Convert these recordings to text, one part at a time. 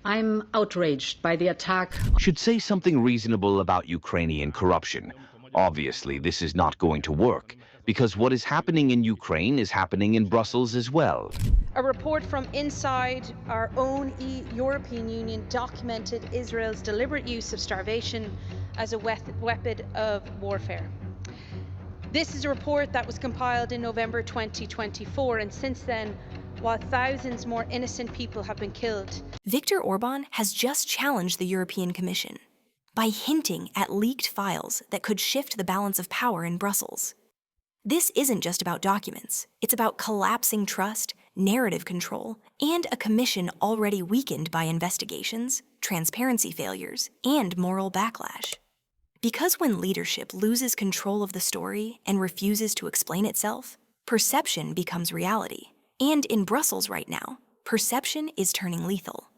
I'm outraged by the attack. Should say something reasonable about Ukrainian corruption. Obviously, this is not going to work, because what is happening in Ukraine is happening in Brussels as well. A report from inside our own European Union documented Israel's deliberate use of starvation as a weapon of warfare. This is a report that was compiled in November 2024, and since then, while thousands more innocent people have been killed. Viktor Orbán has just challenged the European Commission by hinting at leaked files that could shift the balance of power in Brussels. This isn't just about documents. It's about collapsing trust, narrative control, and a commission already weakened by investigations, transparency failures, and moral backlash. Because when leadership loses control of the story and refuses to explain itself, perception becomes reality. And in Brussels right now, perception is turning lethal.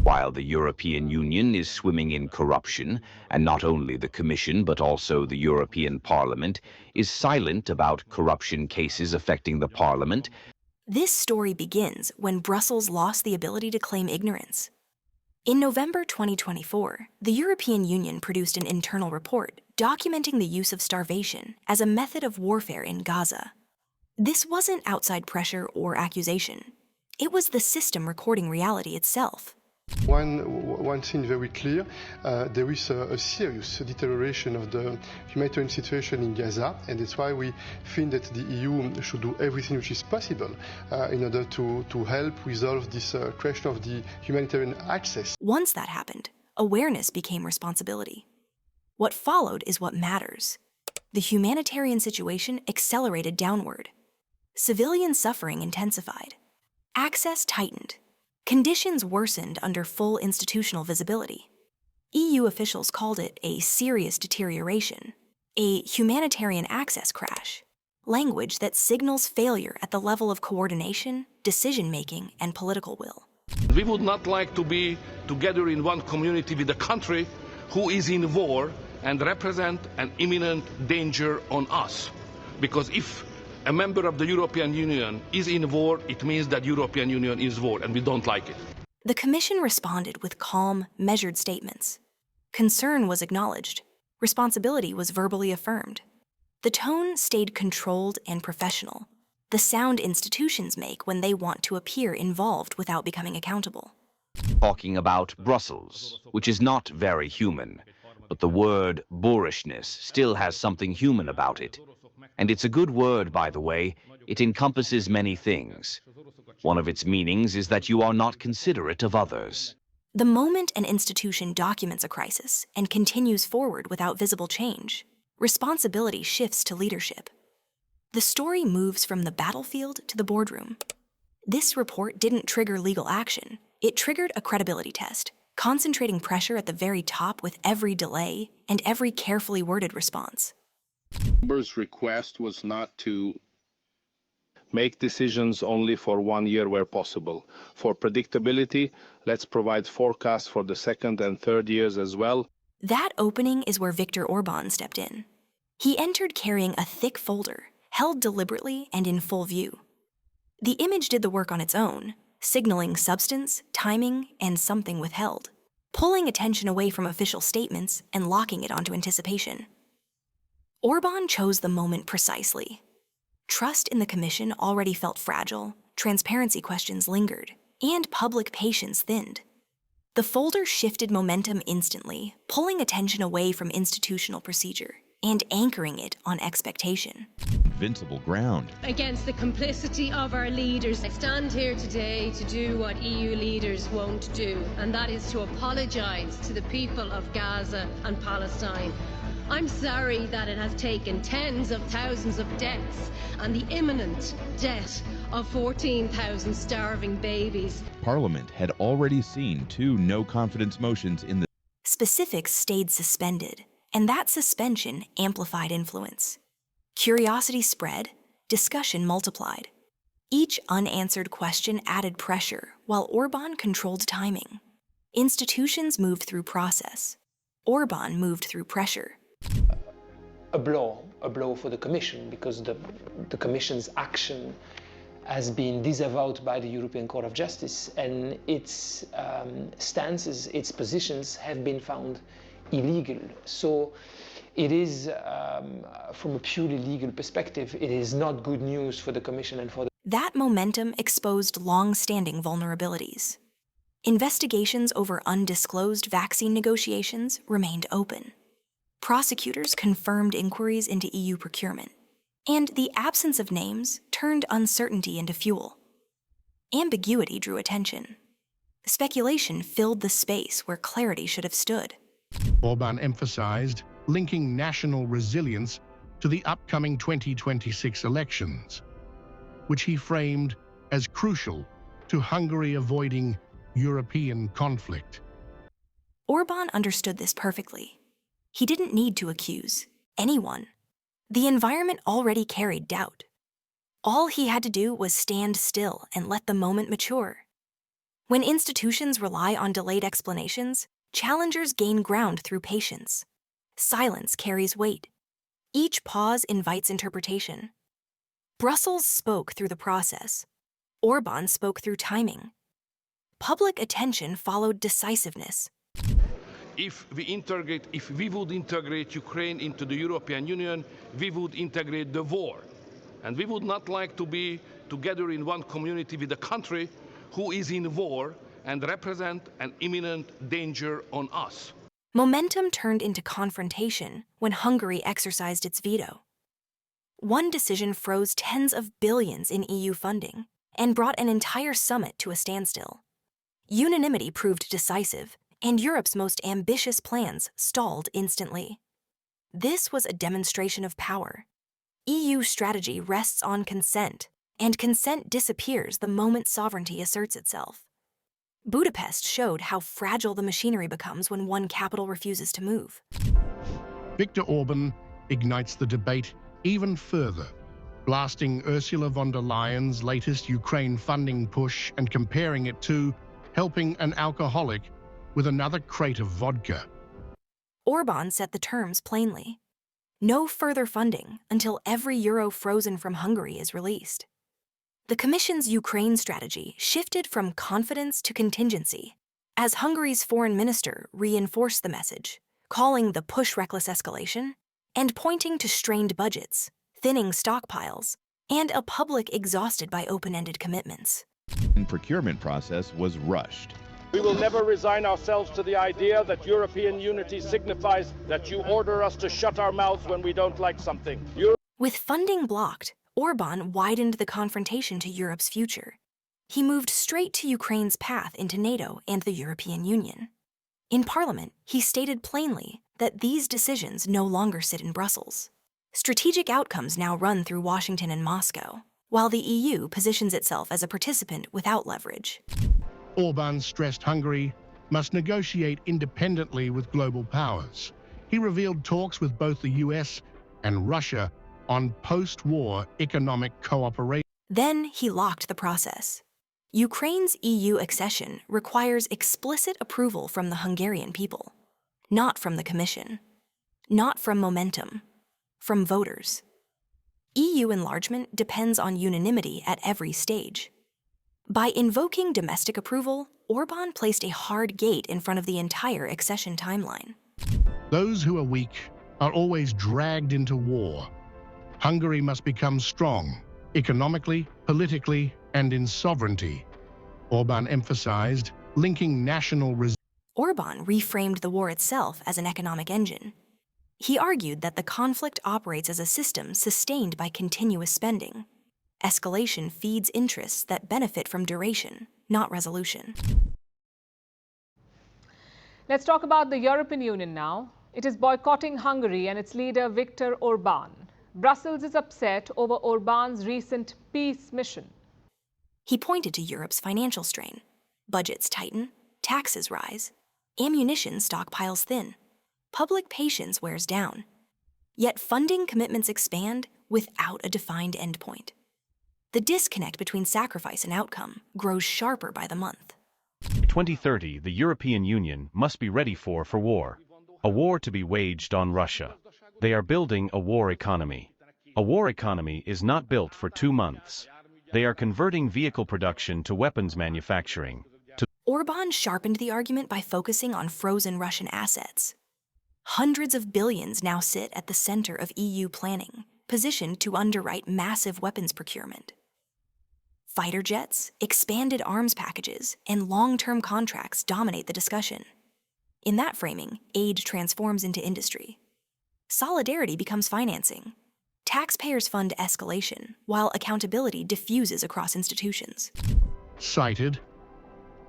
While the European Union is swimming in corruption, and not only the Commission but also the European Parliament is silent about corruption cases affecting the Parliament, this story begins when Brussels lost the ability to claim ignorance. In November 2024, the European Union produced an internal report documenting the use of starvation as a method of warfare in Gaza. This wasn't outside pressure or accusation. It was the system recording reality itself. One thing very clear, there is a serious deterioration of the humanitarian situation in Gaza, and that's why we think that the EU should do everything which is possible in order to help resolve this question of the humanitarian access. Once that happened, awareness became responsibility. What followed is what matters. The humanitarian situation accelerated downward. Civilian suffering intensified. Access tightened. Conditions worsened under full institutional visibility. EU officials called it a serious deterioration, a humanitarian access crash, language that signals failure at the level of coordination, decision-making, and political will. We would not like to be together in one community with a country who is in war and represent an imminent danger on us. Because if a member of the European Union is in war, it means that European Union is war, and we don't like it. The Commission responded with calm, measured statements. Concern was acknowledged. Responsibility was verbally affirmed. The tone stayed controlled and professional, the sound institutions make when they want to appear involved without becoming accountable. talking about Brussels, which is not very human, but the word boorishness still has something human about it. And it's a good word, by the way. It encompasses many things. One of its meanings is that you are not considerate of others. The moment an institution documents a crisis and continues forward without visible change, responsibility shifts to leadership. The story moves from the battlefield to the boardroom. This report didn't trigger legal action. It triggered a credibility test, concentrating pressure at the very top with every delay and every carefully worded response. Member's request was not to make decisions only for 1 year where possible. For predictability, let's provide forecasts for the second and third years as well. That opening is where Viktor Orbán stepped in. He entered carrying a thick folder, held deliberately and in full view. The image did the work on its own, signaling substance, timing, and something withheld, pulling attention away from official statements and locking it onto anticipation. Orbán chose the moment precisely. Trust in the Commission already felt fragile, transparency questions lingered, and public patience thinned. The folder shifted momentum instantly, pulling attention away from institutional procedure and anchoring it on expectation. Invincible ground. Against the complicity of our leaders, I stand here today to do what EU leaders won't do, and that is to apologise to the people of Gaza and Palestine. I'm sorry that it has taken tens of thousands of deaths and the imminent death of 14,000 starving babies. Parliament had already seen 2 no-confidence motions in the Specifics stayed suspended, and that suspension amplified influence. Curiosity spread, discussion multiplied. Each unanswered question added pressure, while Orbán controlled timing. Institutions moved through process. Orbán moved through pressure. A blow for the Commission, because the Commission's action has been disavowed by the European Court of Justice, and its stances, its positions have been found illegal. So it is, from a purely legal perspective, it is not good news for the Commission and for the... That momentum exposed long-standing vulnerabilities. Investigations over undisclosed vaccine negotiations remained open. Prosecutors confirmed inquiries into EU procurement, and the absence of names turned uncertainty into fuel. Ambiguity drew attention. Speculation filled the space where clarity should have stood. Orban emphasized linking national resilience to the upcoming 2026 elections, which he framed as crucial to Hungary avoiding European conflict. Orban understood this perfectly. He didn't need to accuse anyone. The environment already carried doubt. All he had to do was stand still and let the moment mature. When institutions rely on delayed explanations, challengers gain ground through patience. Silence carries weight. Each pause invites interpretation. Brussels spoke through the process. Orban spoke through timing. Public attention followed decisiveness. If we would integrate Ukraine into the European Union, we would integrate the war. And we would not like to be together in one community with a country who is in war and represent an imminent danger on us. Momentum turned into confrontation when Hungary exercised its veto. One decision froze tens of billions in EU funding and brought an entire summit to a standstill. Unanimity proved decisive, and Europe's most ambitious plans stalled instantly. This was a demonstration of power. EU strategy rests on consent, and consent disappears the moment sovereignty asserts itself. Budapest showed how fragile the machinery becomes when one capital refuses to move. Viktor Orbán ignites the debate even further, blasting Ursula von der Leyen's latest Ukraine funding push and comparing it to helping an alcoholic with another crate of vodka. Orban set the terms plainly. No further funding until every euro frozen from Hungary is released. The Commission's Ukraine strategy shifted from confidence to contingency, as Hungary's foreign minister reinforced the message, calling the push reckless escalation and pointing to strained budgets, thinning stockpiles, and a public exhausted by open-ended commitments. The procurement process was rushed. We will never resign ourselves to the idea that European unity signifies that you order us to shut our mouths when we don't like something. With funding blocked, Orban widened the confrontation to Europe's future. He moved straight to Ukraine's path into NATO and the European Union. In Parliament, he stated plainly that these decisions no longer sit in Brussels. Strategic outcomes now run through Washington and Moscow, while the EU positions itself as a participant without leverage. Orban stressed Hungary must negotiate independently with global powers. He revealed talks with both the US and Russia on post-war economic cooperation. Then he locked the process. Ukraine's EU accession requires explicit approval from the Hungarian people, not from the Commission, not from momentum, from voters. EU enlargement depends on unanimity at every stage. By invoking domestic approval, Orban placed a hard gate in front of the entire accession timeline. Those who are weak are always dragged into war. Hungary must become strong, economically, politically, and in sovereignty. Orban emphasized linking national resilience. Orban reframed the war itself as an economic engine. He argued that the conflict operates as a system sustained by continuous spending. Escalation feeds interests that benefit from duration, not resolution. Let's talk about the European Union now. It is boycotting Hungary and its leader Viktor Orbán. Brussels is upset over Orbán's recent peace mission. He pointed to Europe's financial strain. Budgets tighten, taxes rise, ammunition stockpiles thin. Public patience wears down. Yet funding commitments expand without a defined endpoint. The disconnect between sacrifice and outcome grows sharper by the month. By 2030, the European Union must be ready for war. A war to be waged on Russia. They are building a war economy. A war economy is not built for 2 months. They are converting vehicle production to weapons manufacturing. Orban sharpened the argument by focusing on frozen Russian assets. Hundreds of billions now sit at the center of EU planning, positioned to underwrite massive weapons procurement. Fighter jets, expanded arms packages, and long-term contracts dominate the discussion. In that framing, aid transforms into industry. Solidarity becomes financing. Taxpayers fund escalation, while accountability diffuses across institutions. Cited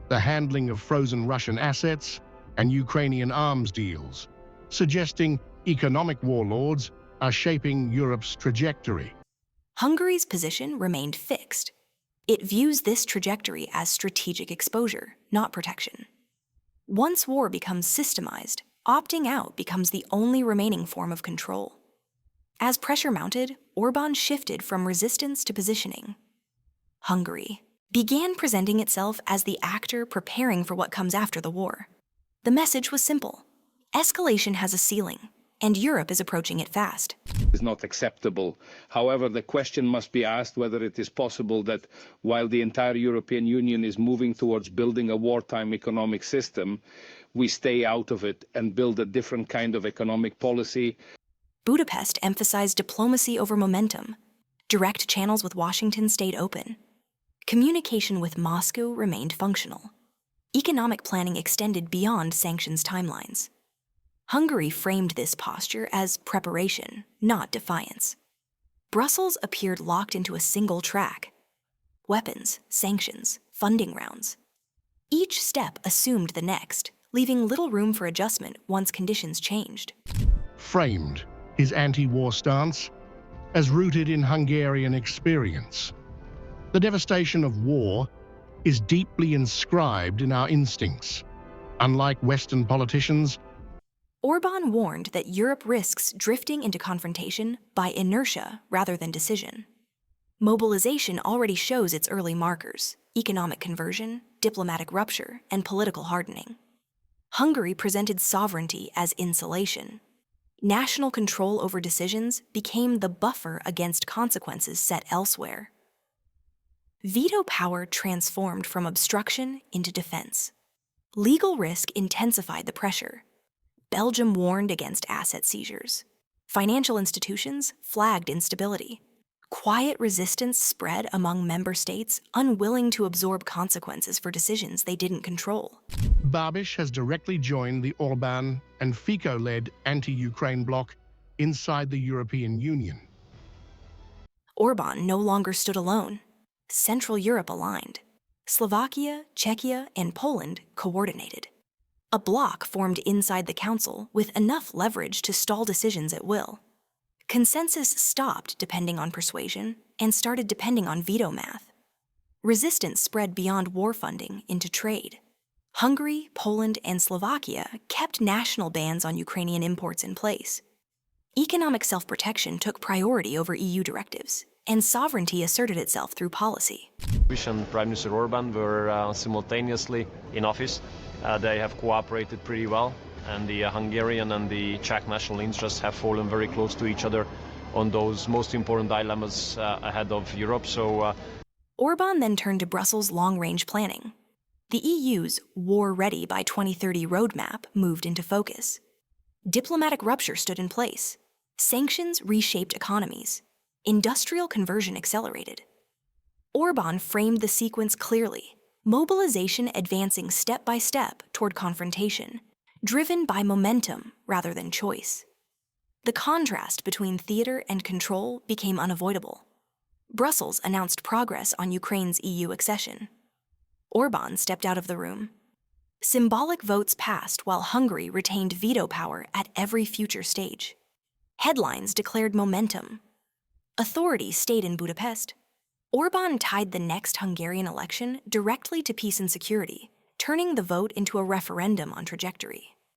the handling of frozen Russian assets and Ukrainian arms deals, suggesting economic warlords are shaping Europe's trajectory. Hungary's position remained fixed. It views this trajectory as strategic exposure, not protection. Once war becomes systemized, opting out becomes the only remaining form of control. As pressure mounted, Orban shifted from resistance to positioning. Hungary began presenting itself as the actor preparing for what comes after the war. The message was simple. Escalation has a ceiling, and Europe is approaching it fast. Is not acceptable. However, the question must be asked whether it is possible that while the entire European Union is moving towards building a wartime economic system, we stay out of it and build a different kind of economic policy. Budapest emphasized diplomacy over momentum. Direct channels with Washington stayed open. Communication with Moscow remained functional. Economic planning extended beyond sanctions timelines. Hungary framed this posture as preparation, not defiance. Brussels appeared locked into a single track: weapons, sanctions, funding rounds. Each step assumed the next, leaving little room for adjustment once conditions changed. Framed his anti-war stance as rooted in Hungarian experience. The devastation of war is deeply inscribed in our instincts. Unlike Western politicians, Orban warned that Europe risks drifting into confrontation by inertia rather than decision. Mobilization already shows its early markers: economic conversion, diplomatic rupture, and political hardening. Hungary presented sovereignty as insulation. National control over decisions became the buffer against consequences set elsewhere. Veto power transformed from obstruction into defense. Legal risk intensified the pressure. Belgium warned against asset seizures. Financial institutions flagged instability. Quiet resistance spread among member states unwilling to absorb consequences for decisions they didn't control. Babiš has directly joined the Orban and Fico-led anti-Ukraine bloc inside the European Union. Orban no longer stood alone. Central Europe aligned. Slovakia, Czechia, and Poland coordinated. A bloc formed inside the Council with enough leverage to stall decisions at will. Consensus stopped depending on persuasion and started depending on veto math. Resistance spread beyond war funding into trade. Hungary, Poland, and Slovakia kept national bans on Ukrainian imports in place. Economic self-protection took priority over EU directives, and sovereignty asserted itself through policy. And Prime Minister Orban were simultaneously in office. They have cooperated pretty well, and the Hungarian and the Czech national interests have fallen very close to each other on those most important dilemmas ahead of Europe. Orban then turned to Brussels' long-range planning. The EU's war-ready by 2030 roadmap moved into focus. Diplomatic rupture stood in place. Sanctions reshaped economies. Industrial conversion accelerated. Orban framed the sequence clearly: mobilization advancing step by step toward confrontation, driven by momentum rather than choice. The contrast between theater and control became unavoidable. Brussels announced progress on Ukraine's EU accession. Orban stepped out of the room. Symbolic votes passed while Hungary retained veto power at every future stage. Headlines declared momentum. Authority stayed in Budapest. Orban tied the next Hungarian election directly to peace and security, turning the vote into a referendum on trajectory.